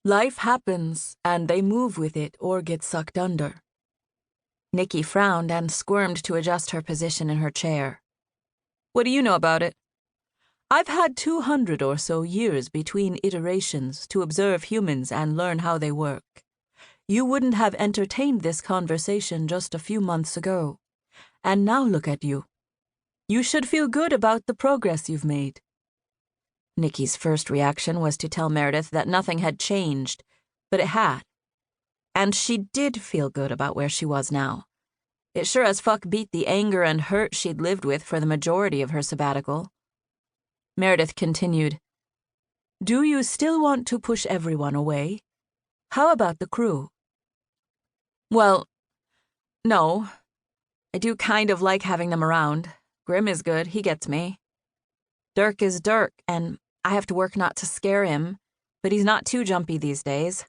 Life happens, and they move with it or get sucked under. Nickie frowned and squirmed to adjust her position in her chair. What do you know about it? I've had 200 or so years between iterations to observe humans and learn how they work. You wouldn't have entertained this conversation just a few months ago. And now look at you. You should feel good about the progress you've made. Nickie's first reaction was to tell Meredith that nothing had changed, but it had. And she did feel good about where she was now. It sure as fuck beat the anger and hurt she'd lived with for the majority of her sabbatical. Meredith continued, Do you still want to push everyone away? How about the crew? Well, no. I do kind of like having them around. Grim is good, he gets me. Dirk is Dirk, and I have to work not to scare him, but he's not too jumpy these days.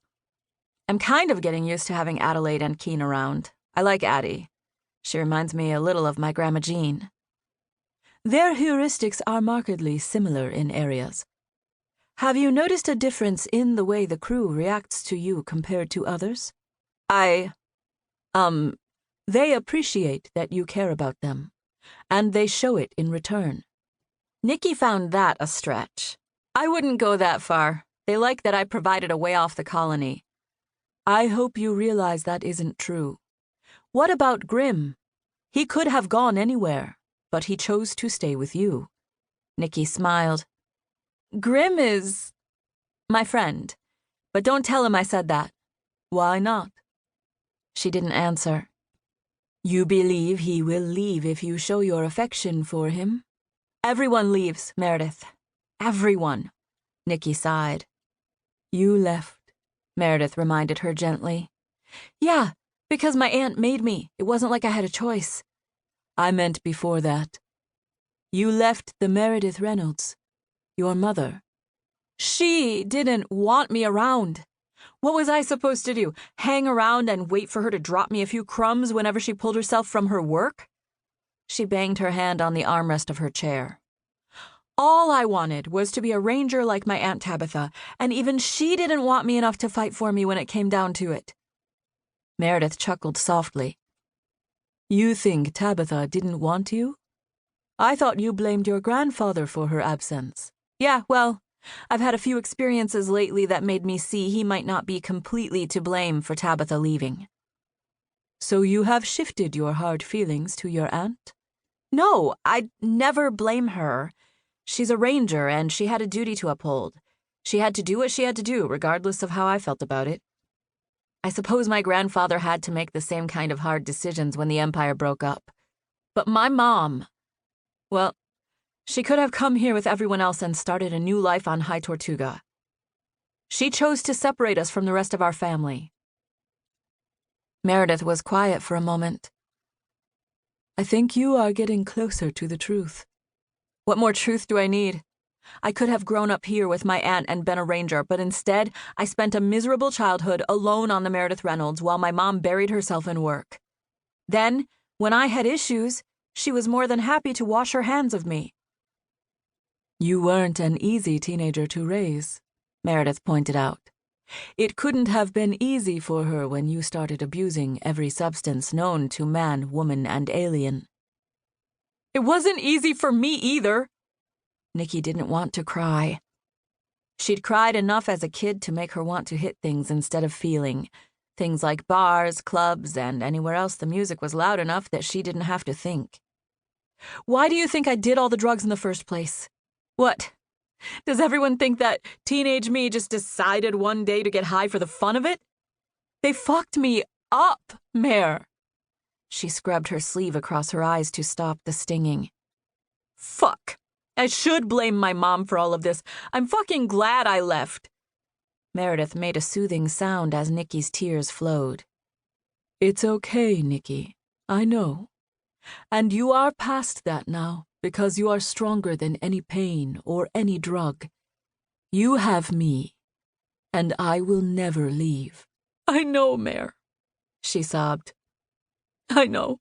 I'm kind of getting used to having Adelaide and Keen around. I like Addie. She reminds me a little of my Grandma Jean. Their heuristics are markedly similar in areas. Have you noticed a difference in the way the crew reacts to you compared to others? They appreciate that you care about them, and they show it in return. Nickie found that a stretch. I wouldn't go that far. They like that I provided a way off the colony. I hope you realize that isn't true. What about Grim? He could have gone anywhere, but he chose to stay with you. Nickie smiled. Grim is my friend, but don't tell him I said that. Why not? She didn't answer. You believe he will leave if you show your affection for him? Everyone leaves, Meredith. Everyone. Nickie sighed. You left, Meredith reminded her gently. Yeah, because my aunt made me. It wasn't like I had a choice. I meant before that. You left the Meredith Reynolds, your mother. She didn't want me around. What was I supposed to do? Hang around and wait for her to drop me a few crumbs whenever she pulled herself from her work? She banged her hand on the armrest of her chair. All I wanted was to be a ranger like my Aunt Tabitha, and even she didn't want me enough to fight for me when it came down to it. Meredith chuckled softly. You think Tabitha didn't want you? I thought you blamed your grandfather for her absence. Yeah, well, I've had a few experiences lately that made me see he might not be completely to blame for Tabitha leaving. So you have shifted your hard feelings to your aunt? No, I'd never blame her. She's a ranger, and she had a duty to uphold. She had to do what she had to do, regardless of how I felt about it. I suppose my grandfather had to make the same kind of hard decisions when the Empire broke up. But my mom, well, she could have come here with everyone else and started a new life on High Tortuga. She chose to separate us from the rest of our family. Meredith was quiet for a moment. I think you are getting closer to the truth. What more truth do I need? I could have grown up here with my aunt and been a ranger, but instead, I spent a miserable childhood alone on the Meredith Reynolds while my mom buried herself in work. Then, when I had issues, she was more than happy to wash her hands of me. You weren't an easy teenager to raise, Meredith pointed out. It couldn't have been easy for her when you started abusing every substance known to man, woman, and alien. It wasn't easy for me either. Nickie didn't want to cry. She'd cried enough as a kid to make her want to hit things instead of feeling. Things like bars, clubs, and anywhere else the music was loud enough that she didn't have to think. Why do you think I did all the drugs in the first place? What? Does everyone think that teenage me just decided one day to get high for the fun of it? They fucked me up, Mare. She scrubbed her sleeve across her eyes to stop the stinging. Fuck. I should blame my mom for all of this. I'm fucking glad I left. Meredith made a soothing sound as Nickie's tears flowed. It's okay, Nickie. I know. And you are past that now, because you are stronger than any pain or any drug. You have me, and I will never leave. I know, Mare, she sobbed. I know.